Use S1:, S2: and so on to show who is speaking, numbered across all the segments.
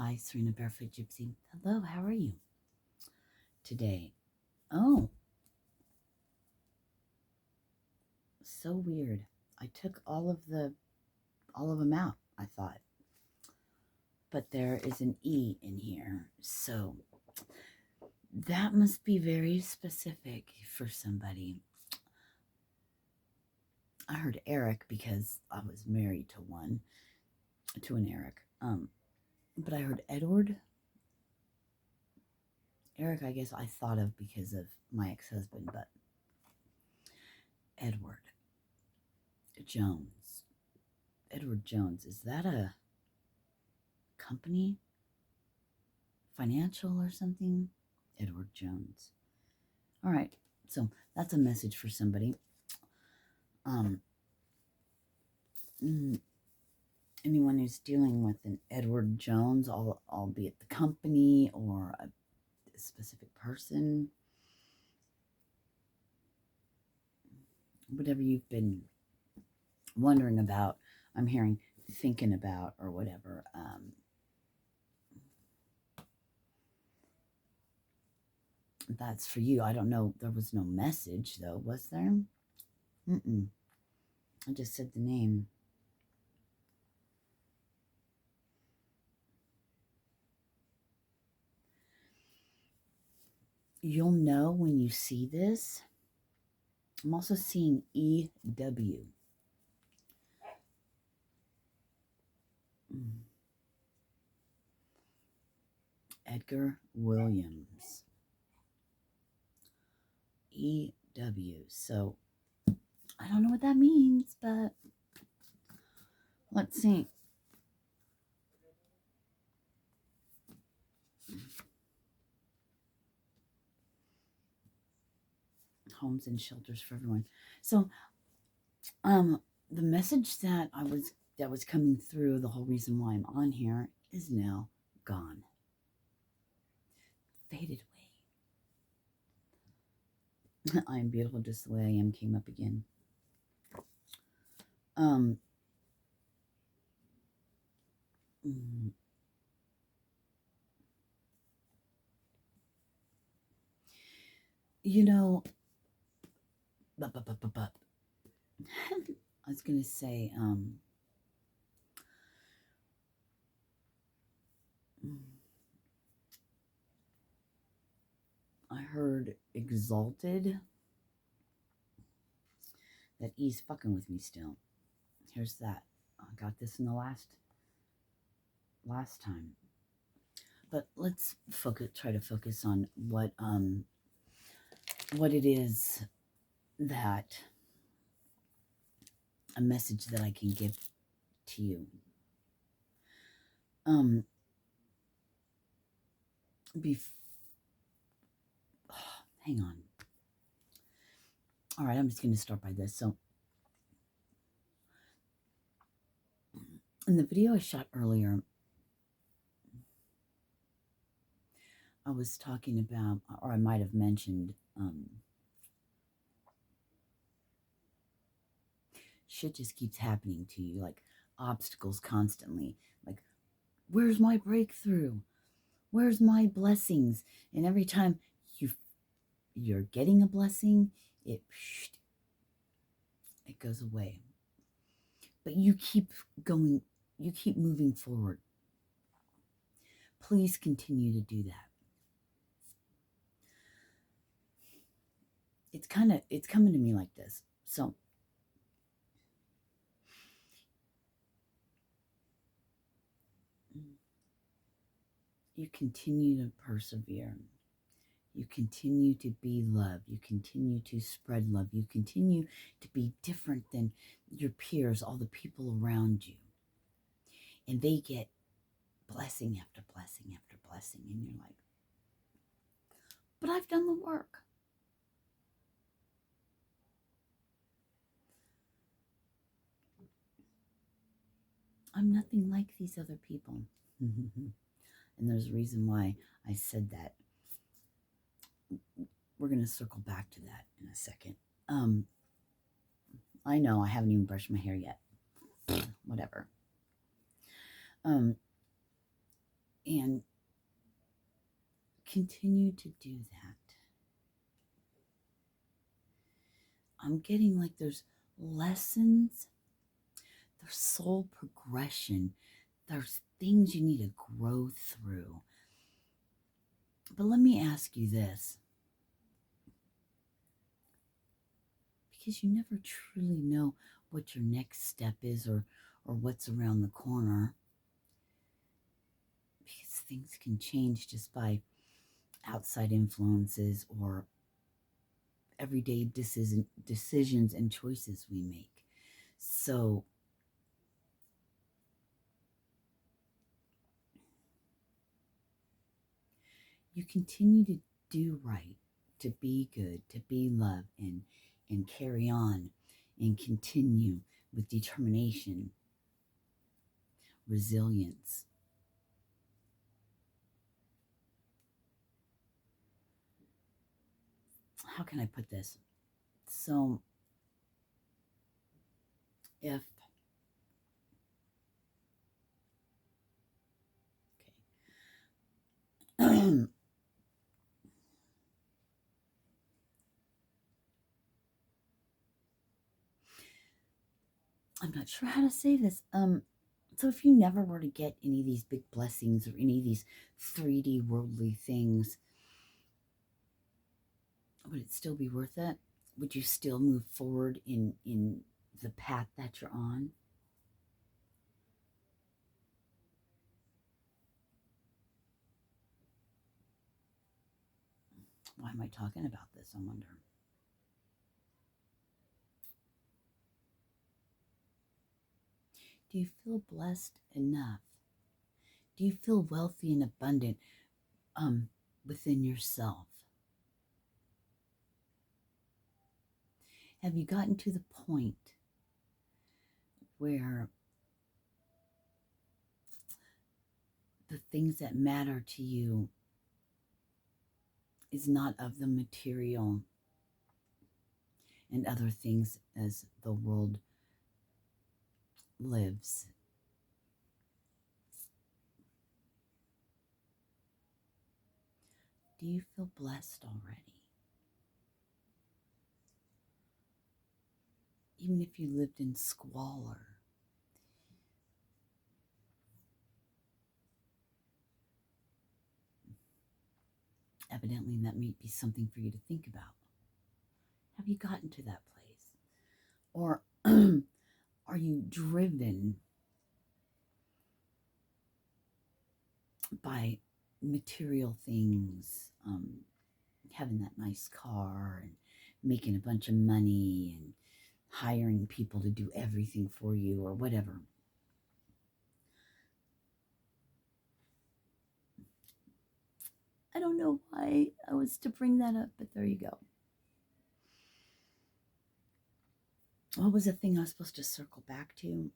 S1: Hi, Sirena Barefoot Gypsy. Hello, how are you today? Oh, so weird. I took all of them out, I thought. But there is an E in here. So that must be very specific for somebody. I heard Eric because I was married to an Eric. But I heard Edward. Eric, I guess I thought of because of my ex-husband, but Edward Jones. Edward Jones, is that a company? Financial or something? Edward Jones. All right, so that's a message for somebody. Um, Anyone who's dealing with an Edward Jones, albeit the company or a specific person, whatever you've been wondering about, I'm hearing thinking about or whatever. That's for you. I don't know. There was no message though, was there? I just said the name. You'll know when you see this. I'm also seeing EW. Edgar Williams. EW. So I don't know what that means, but let's see. Homes and shelters for everyone. So the message that was coming through, the whole reason why I'm on here, is now gone. Faded away. I am beautiful just the way I am came up again. You know, I was gonna say, I heard exalted. That E's fucking with me still. Here's that. I got this in the last time. But let's try to focus on what it is that a message that I can give to you. Hang on. All right, I'm just going to start by this. So, in the video I shot earlier, I was talking about, or I might have mentioned, shit just keeps happening to you, like obstacles constantly. Like, where's my breakthrough? Where's my blessings? And every time you're getting a blessing, it goes away. But you keep going, you keep moving forward. Please continue to do that. It's coming to me like this. So you continue to persevere. You continue to be love. You continue to spread love. You continue to be different than your peers, all the people around you. And they get blessing after blessing after blessing. And you're like, but I've done the work. I'm nothing like these other people. And there's a reason why I said that. We're going to circle back to that in a second. I know I haven't even brushed my hair yet. Whatever. And continue to do that. I'm getting like there's lessons, there's soul progression, there's things you need to grow through. But let me ask you this, because you never truly know what your next step is or what's around the corner, because things can change just by outside influences or everyday decisions and choices we make. So you continue to do right, to be good, to be love, and carry on and continue with determination, resilience. How can I put this? So if okay. I'm not sure how to say this. So if you never were to get any of these big blessings or any of these 3D worldly things, would it still be worth it? Would you still move forward in the path that you're on? Why am I talking about this? I wonder. Do you feel blessed enough? Do you feel wealthy and abundant within yourself? Have you gotten to the point where the things that matter to you is not of the material and other things as the world lives? Do you feel blessed already? Even if you lived in squalor, evidently that may be something for you to think about. Have you gotten to that place? Or are you driven by material things, having that nice car and making a bunch of money and hiring people to do everything for you or whatever? I don't know why I was to bring that up, but there you go. What was the thing I was supposed to circle back to?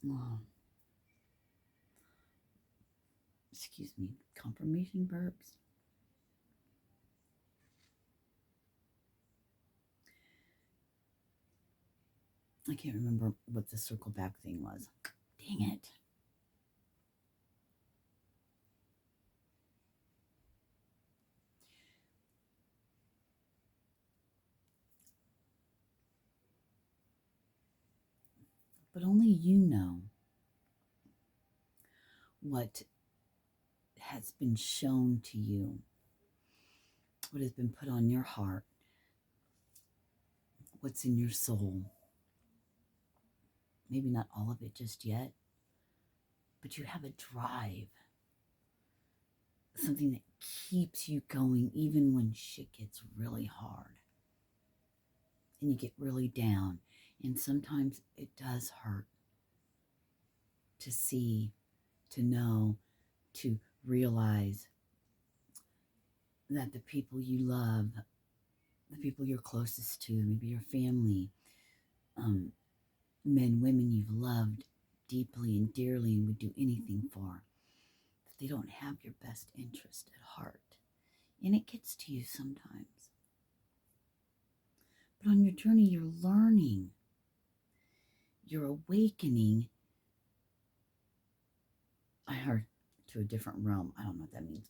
S1: Oh, excuse me, confirmation verbs. I can't remember what the circle back thing was. Dang it. But only you know what has been shown to you, what has been put on your heart, what's in your soul. Maybe not all of it just yet, but you have a drive, something that keeps you going even when shit gets really hard and you get really down. And sometimes it does hurt to see, to know, to realize that the people you love, the people you're closest to, maybe your family, men, women you've loved deeply and dearly and would do anything for, that they don't have your best interest at heart. And it gets to you sometimes. But on your journey, you're learning, you're awakening, I heard to a different realm. I don't know what that means.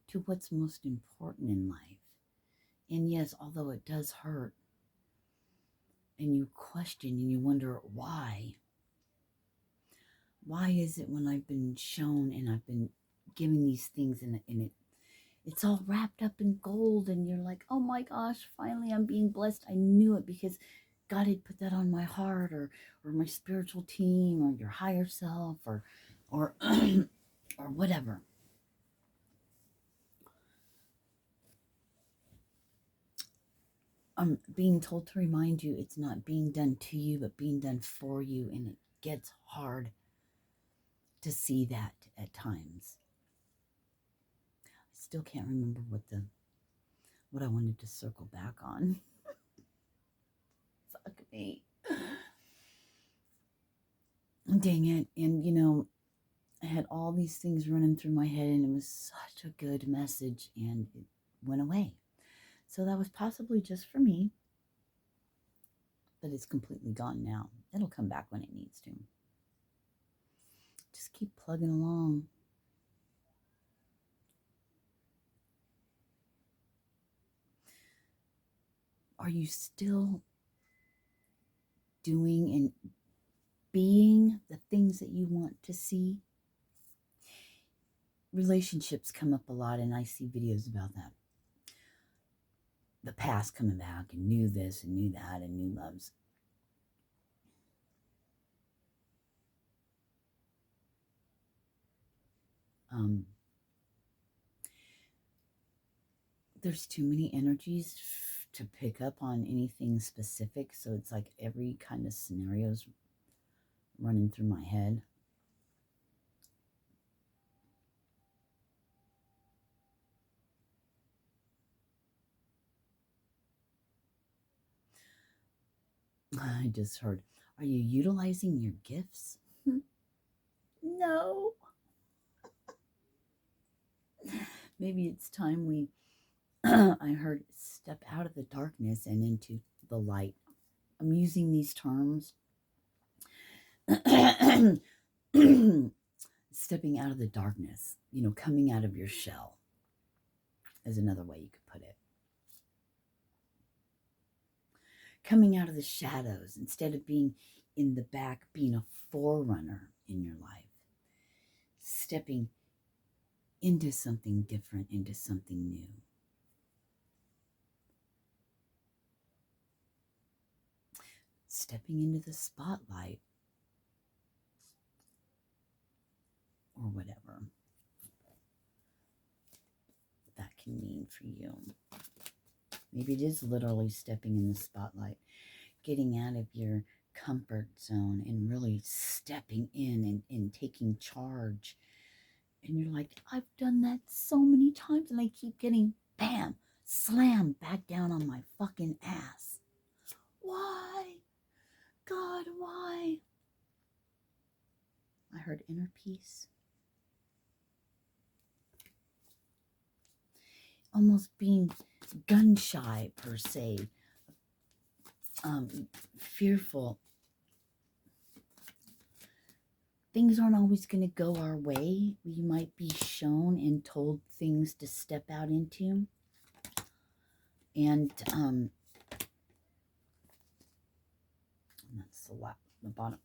S1: To what's most important in life. And yes, although it does hurt, and you question and you wonder why. Why is it when I've been shown and I've been given these things and it's all wrapped up in gold and you're like, oh my gosh, finally I'm being blessed. I knew it because God had put that on my heart, or my spiritual team, or your higher self, or or whatever. I'm being told to remind you it's not being done to you, but being done for you, and it gets hard to see that at times. I still can't remember what I wanted to circle back on. Fuck me. Dang it. And I had all these things running through my head, and it was such a good message, and it went away. So that was possibly just for me, but it's completely gone now. It'll come back when it needs to. Just keep plugging along. Are you still doing and being the things that you want to see? Relationships come up a lot, and I see videos about that. The past coming back, and new this and new that and new loves. There's too many energies to pick up on anything specific, so it's like every kind of scenario's running through my head. I just heard, are you utilizing your gifts? No. Maybe it's time we, I heard, step out of the darkness and into the light. I'm using these terms. Stepping out of the darkness, coming out of your shell is another way you could put it. Coming out of the shadows instead of being in the back, being a forerunner in your life. Stepping into something different, into something new. Stepping into the spotlight, or whatever that can mean for you. Maybe it is literally stepping in the spotlight, getting out of your comfort zone and really stepping in and taking charge. And you're like, I've done that so many times, and I keep getting, bam, slammed back down on my fucking ass. Why? God, why? I heard inner peace. Almost being gun shy, per se. Fearful. Things aren't always going to go our way. We might be shown and told things to step out into. And that's the bottom.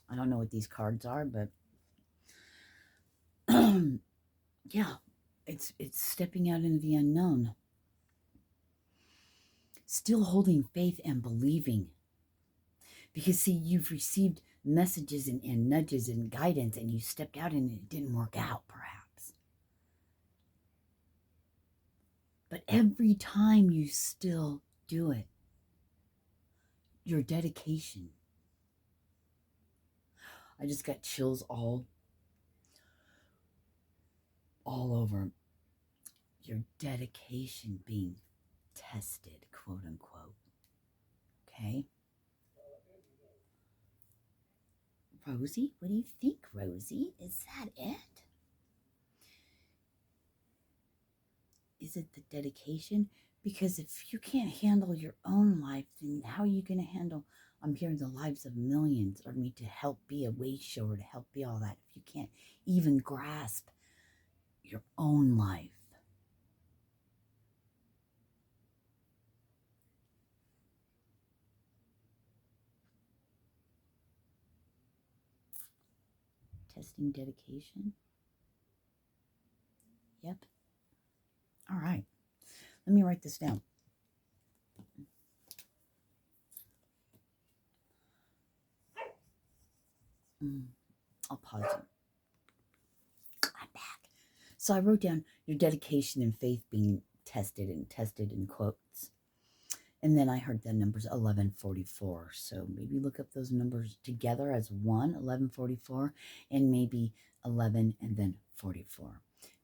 S1: I don't know what these cards are, but yeah, it's stepping out into the unknown. Still holding faith and believing. Because, see, you've received messages and nudges and guidance, and you stepped out and it didn't work out, perhaps. But every time you still do it, your dedication. I just got chills all over. Your dedication being tested, quote unquote. Okay? Rosie, what do you think, Rosie? Is that it? Is it the dedication? Because if you can't handle your own life, then how are you going to handle, I'm hearing, the lives of millions, or me to help be a way shower, to help be all that, if you can't even grasp your own life? Testing dedication. Yep. All right. Let me write this down. I'll pause it. I'm back. So I wrote down your dedication and faith being tested in quotes. And then I heard the numbers 1144. So maybe look up those numbers together as one, 1144, and maybe 11 and then 44.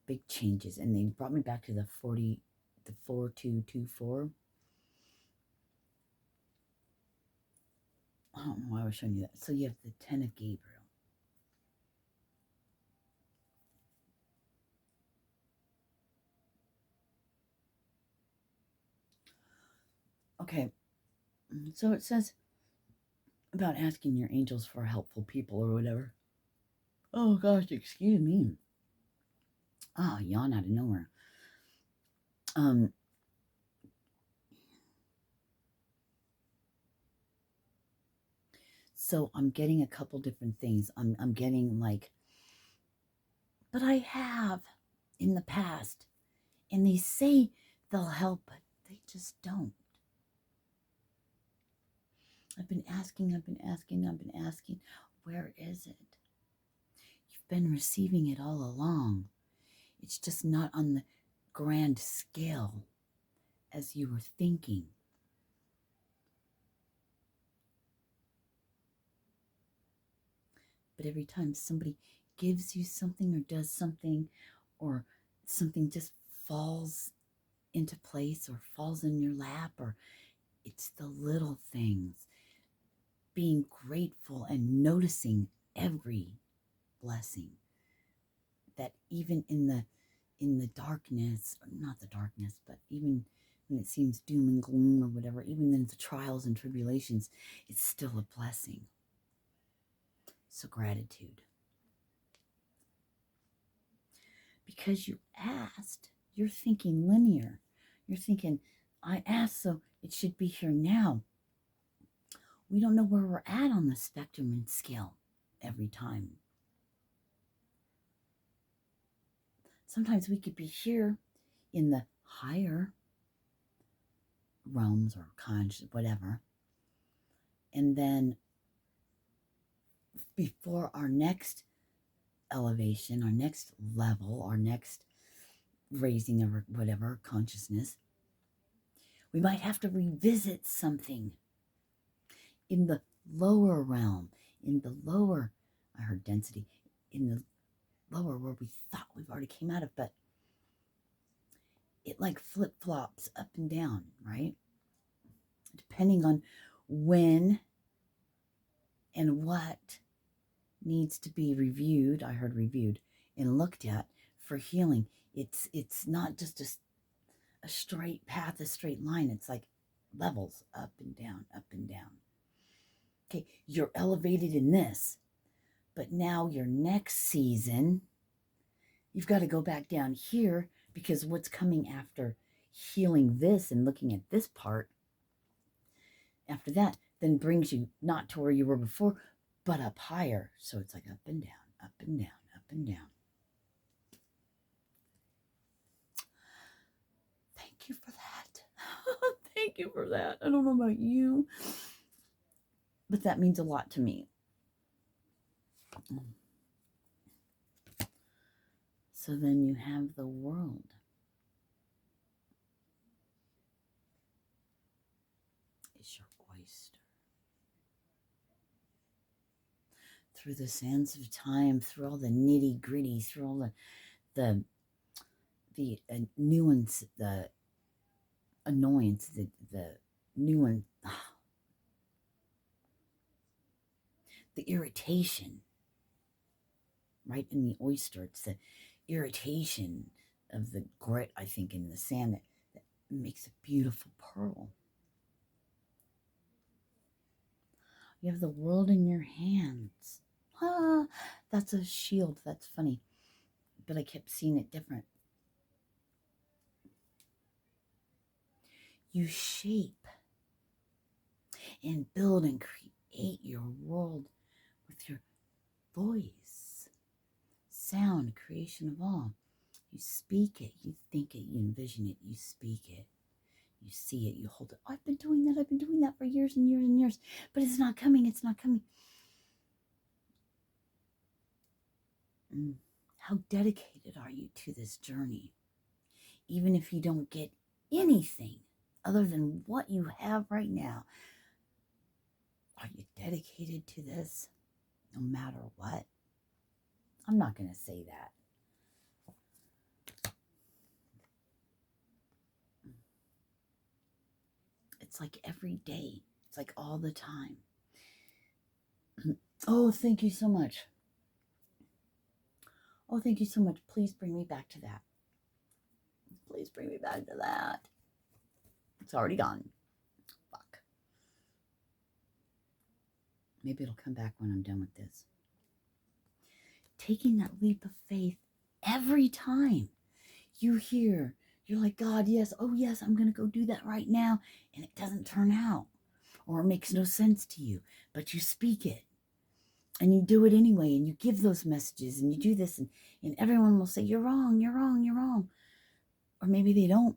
S1: Big changes. And they brought me back to the 4224. I don't know why I was showing you that. So you have the 10 of Gabriel. Okay. So it says about asking your angels for helpful people or whatever. Oh gosh, excuse me. Oh, yawn out of nowhere. So I'm getting a couple different things. I'm getting like, but I have in the past, and they say they'll help, but they just don't. I've been asking. Where is it? You've been receiving it all along. It's just not on the grand scale as you were thinking. But every time somebody gives you something or does something, or something just falls into place or falls in your lap, or it's the little things, being grateful and noticing every blessing, that even in the darkness, or not the darkness, but even when it seems doom and gloom or whatever, even in the trials and tribulations, it's still a blessing. So gratitude. Because you asked, you're thinking linear. You're thinking, I asked, so it should be here now. We don't know where we're at on the spectrum and scale every time. Sometimes we could be here in the higher realms or conscious, whatever. And then before our next elevation, our next level, our next raising of whatever consciousness, we might have to revisit something in the lower realm, in the lower, I heard density, in the lower where we thought we've already came out of, but it like flip-flops up and down, right? Depending on when and what needs to be reviewed, I heard reviewed, and looked at for healing. It's not just a straight path, a straight line. It's like levels, up and down, up and down. Okay, you're elevated in this, but now your next season, you've got to go back down here, because what's coming after healing this and looking at this part after that then brings you not to where you were before, but up higher. So it's like up and down, up and down, up and down. Thank you for that. Thank you for that. I don't know about you, but that means a lot to me. So then you have the world. It's your oyster. Through the sands of time, through all the nitty gritty, through all the nuance, the annoyance, the nuance, the irritation, right? In the oyster, it's the irritation of the grit, I think, in the sand, that makes a beautiful pearl. You have the world in your hands. Ah, that's a shield. That's funny. But I kept seeing it different. You shape and build and create your world with your voice, sound, creation of all. You speak it, you think it, you envision it, you speak it, you see it, you hold it. Oh, I've been doing that for years and years and years, but it's not coming. How dedicated are you to this journey? Even if you don't get anything other than what you have right now, are you dedicated to this no matter what? I'm not going to say that. It's like every day. It's like all the time. Oh, thank you so much. Oh, thank you so much. Please bring me back to that. Please bring me back to that. It's already gone. Fuck. Maybe it'll come back when I'm done with this. Taking that leap of faith every time you hear, you're like, God, yes, oh yes, I'm going to go do that right now. And it doesn't turn out, or it makes no sense to you, but you speak it. And you do it anyway, and you give those messages, and you do this, and everyone will say, you're wrong, you're wrong, you're wrong. Or maybe they don't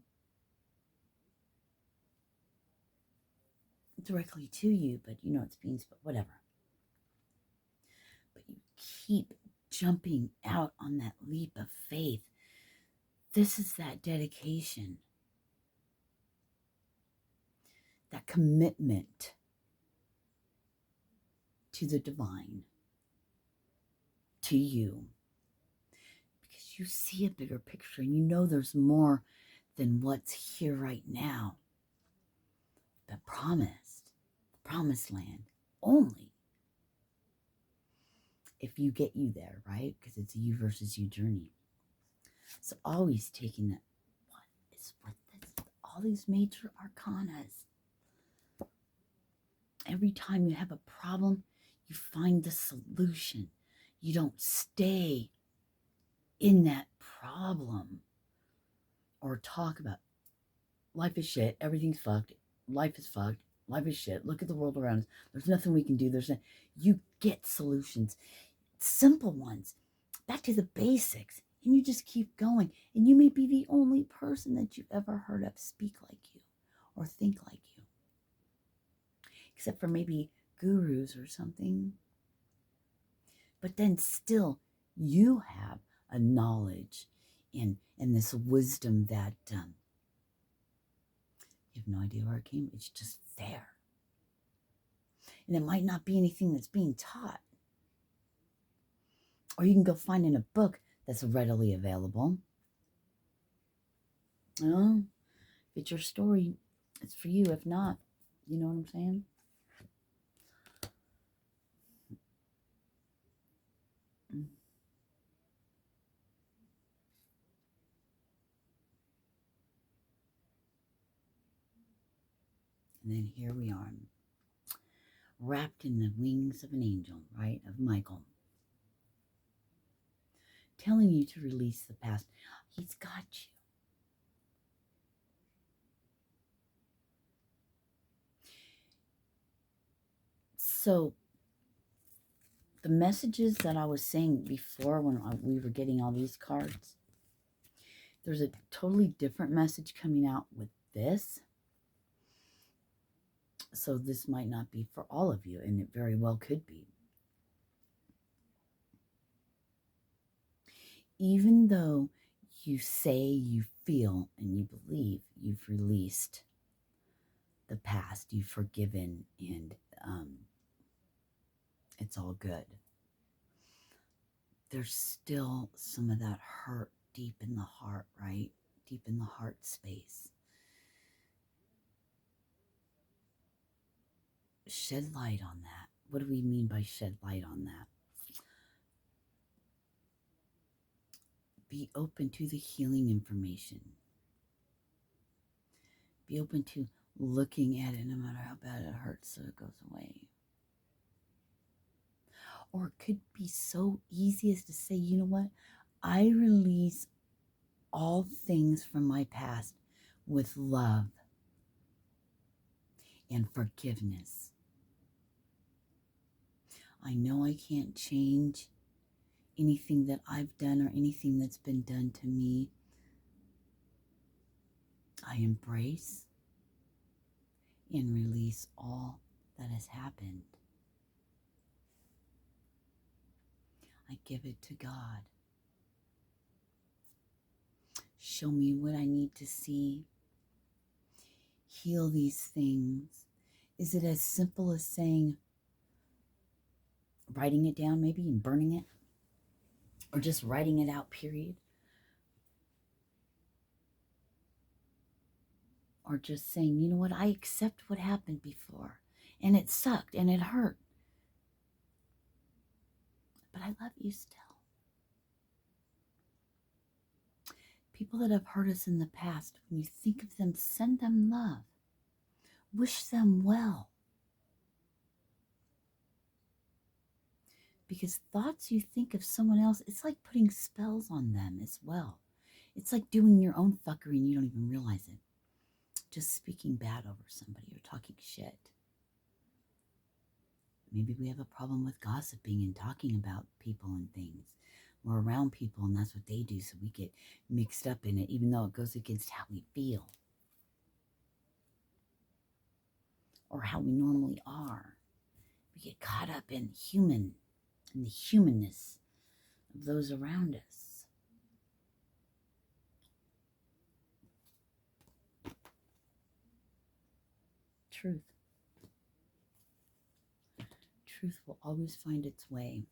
S1: directly to you, but you know it's being, whatever. But you keep jumping out on that leap of faith. This is that dedication, that commitment to the divine, to you. Because you see a bigger picture, and you know there's more than what's here right now. The promised land, only if you get you there, right? Because it's a you versus you journey. So always taking that, what is with this? All these major arcanas. Every time you have a problem, you find the solution. You don't stay in that problem or talk about life is shit, everything's fucked, life is fucked, life is shit, look at the world around us, there's nothing we can do, you get solutions, simple ones, back to the basics, and you just keep going, and you may be the only person that you've ever heard of speak like you or think like you, except for maybe gurus or something. But then still you have a knowledge and this wisdom that you have no idea where it came. It's just there. And it might not be anything that's being taught. Or you can go find in a book that's readily available. Oh, if it's your story, it's for you. If not, you know what I'm saying? And then here we are, wrapped in the wings of an angel, right? Of Michael. Telling you to release the past. He's got you. So the messages that I was saying before when we were getting all these cards, there's a totally different message coming out with this. So this might not be for all of you, and it very well could be. Even though you say, you feel, and you believe you've released the past, you've forgiven, and it's all good, there's still some of that hurt deep in the heart, right? Deep in the heart space. Shed light on that. What do we mean by shed light on that? Be open to the healing information. Be open to looking at it no matter how bad it hurts so it goes away. Or it could be so easy as to say, you know what? I release all things from my past with love and forgiveness. I know I can't change anything that I've done or anything that's been done to me. I embrace and release all that has happened. I give it to God. Show me what I need to see. Heal these things. Is it as simple as saying, writing it down maybe and burning it? Or just writing it out, period? Or just saying, you know what, I accept what happened before. And it sucked and it hurt. But I love you still. People that have hurt us in the past, when you think of them, send them love. Wish them well. Because thoughts you think of someone else, it's like putting spells on them as well. It's like doing your own fuckery and you don't even realize it. Just speaking bad over somebody or talking shit. Maybe we have a problem with gossiping and talking about people and things. We're around people and that's what they do, so we get mixed up in it, even though it goes against how we feel or how we normally are. We get caught up in the humanness of those around us. Truth. Truth will always find its way.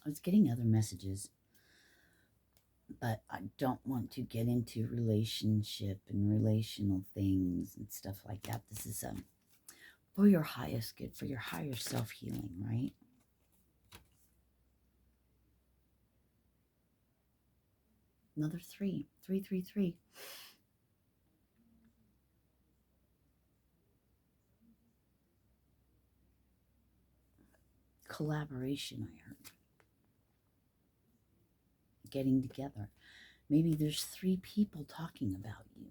S1: I was getting other messages, but I don't want to get into relationship and relational things and stuff like that. This is for your highest good, for your higher self-healing, right? Another 3. 333. Collaboration, I heard. Getting together. Maybe there's 3 people talking about you.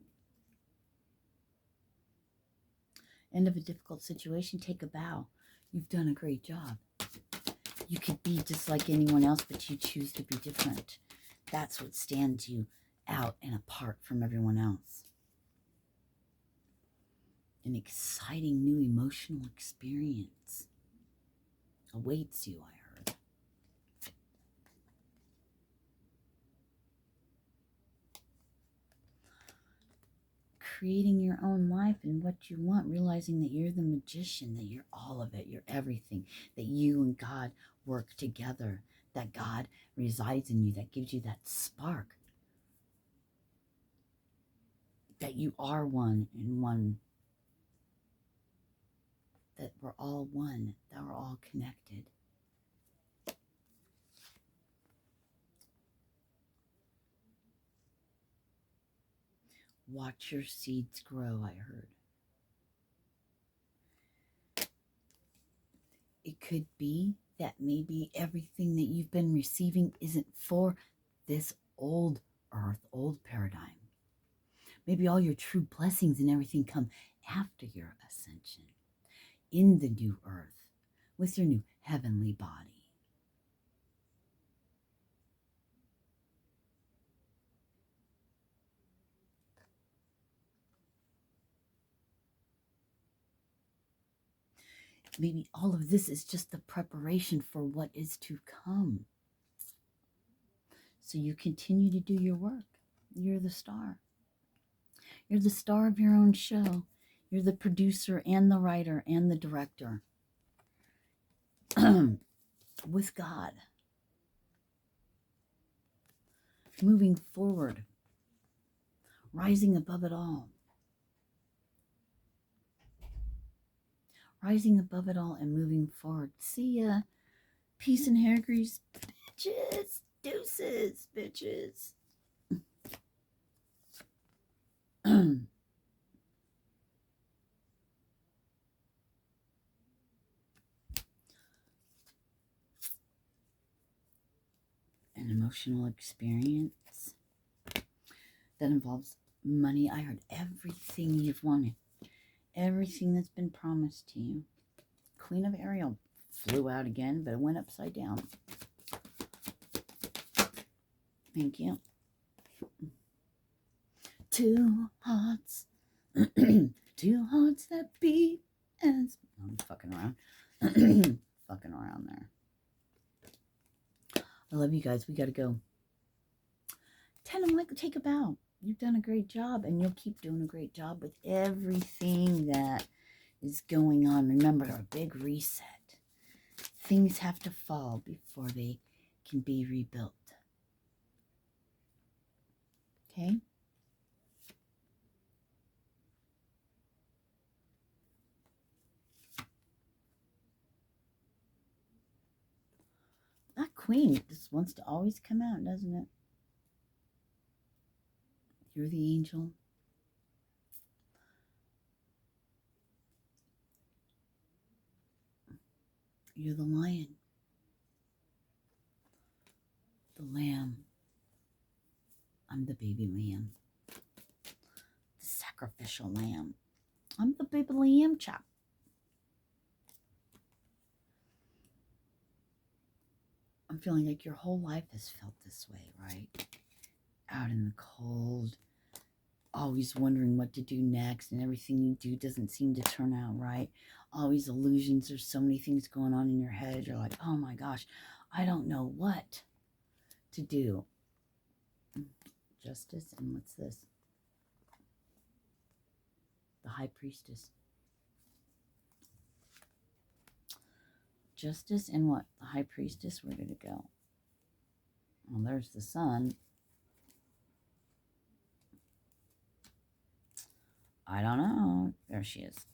S1: End of a difficult situation, take a bow. You've done a great job. You could be just like anyone else, but you choose to be different. That's what stands you out and apart from everyone else. An exciting new emotional experience awaits you, I heard. Creating your own life and what you want, realizing that you're the magician, that you're all of it, you're everything, that you and God work together, that God resides in you, that gives you that spark, that you are one in one, that we're all one, that we're all connected. Watch your seeds grow, I heard. It could be that maybe everything that you've been receiving isn't for this old earth, old paradigm. Maybe all your true blessings and everything come after your ascension, in the new earth, with your new heavenly body. Maybe all of this is just the preparation for what is to come. So you continue to do your work. You're the star. You're the star of your own show. You're the producer and the writer and the director. With God. Moving forward. Rising above it all. rising above it all and moving forward. See ya. Peace and hair grease, bitches. Deuces, bitches. An emotional experience that involves money. I heard everything you've wanted, everything that's been promised to you. Queen of Ariel flew out again, but it went upside down. Thank you. Two hearts. Two hearts that beat as... I'm fucking around. Fucking around there. I love you guys. We got to go. Tell them, like, take a bow. You've done a great job, and you'll keep doing a great job with everything that is going on. Remember, our big reset. Things have to fall before they can be rebuilt. Okay? That queen just wants to always come out, doesn't it? You're the angel. You're the lion. The lamb. I'm the baby lamb. The sacrificial lamb. I'm the baby lamb chop. I'm feeling like your whole life has felt this way, right? Out in the cold, always wondering what to do next, and everything you do doesn't seem to turn out right. Always illusions. There's so many things going on in your head. You're like, oh my gosh, I don't know what to do. Justice, and what's this? The High Priestess. Justice and what? The High Priestess. Where did it go? Well, there's the Sun. I don't know. There she is.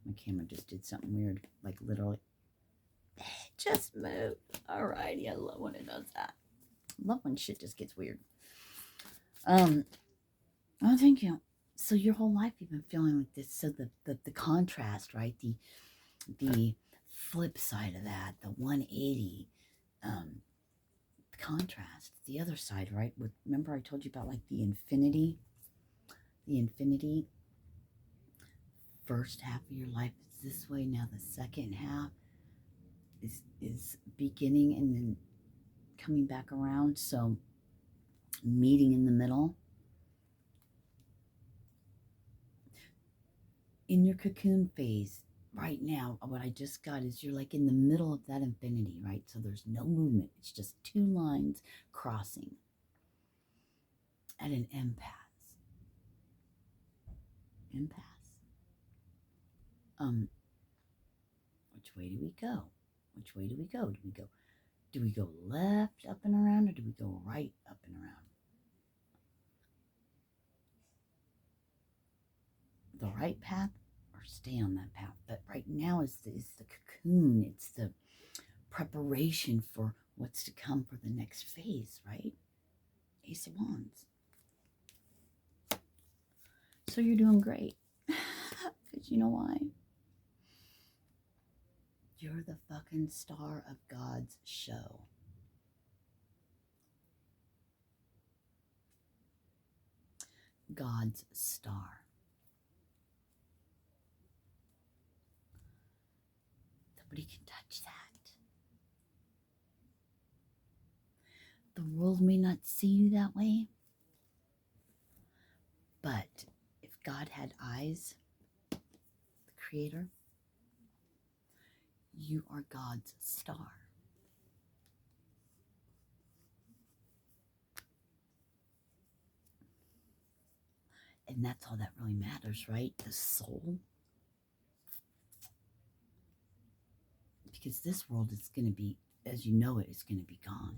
S1: My camera just did something weird. Like literally. It just moved. Alrighty. I love when it does that. I love when shit just gets weird. Oh, thank you. So your whole life you've been feeling like this. So the contrast, right? The flip side of that, the 180 contrast, the other side, right? With, remember I told you about like the infinity first half of your life is this way. Now the second half is beginning and then coming back around. So meeting in the middle. In your cocoon phase right now, what I just got is you're like in the middle of that infinity, right? So there's no movement. It's just two lines crossing at an impasse. Which way do we go? Which way do we go? Do we go left up and around, or do we go right up and around? The right path, or stay on that path? But right now is the cocoon. It's the preparation for what's to come for the next phase, right? Ace of Wands. So you're doing great. Because you know why? You're the fucking star of God's show. God's star. Nobody can touch that. The world may not see you that way, but if God had eyes, the Creator, you are God's star. And that's all that really matters, right? The soul. Because this world is going to be, as you know it, is going to be gone.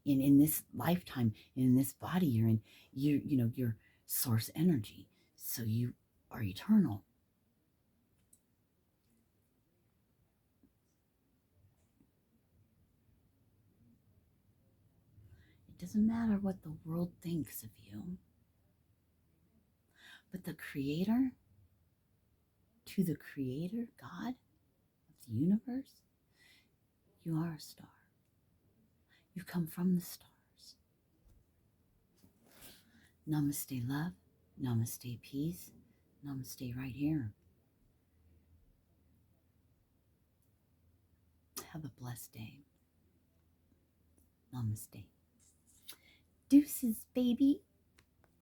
S1: In this lifetime, in this body you're in, your source energy. So you are eternal. It doesn't matter what the world thinks of you, but the Creator, to the Creator, God of the universe, you are a star. You come from the stars. Namaste, love. Namaste, peace. Namaste, right here. Have a blessed day. Namaste. Deuces, baby.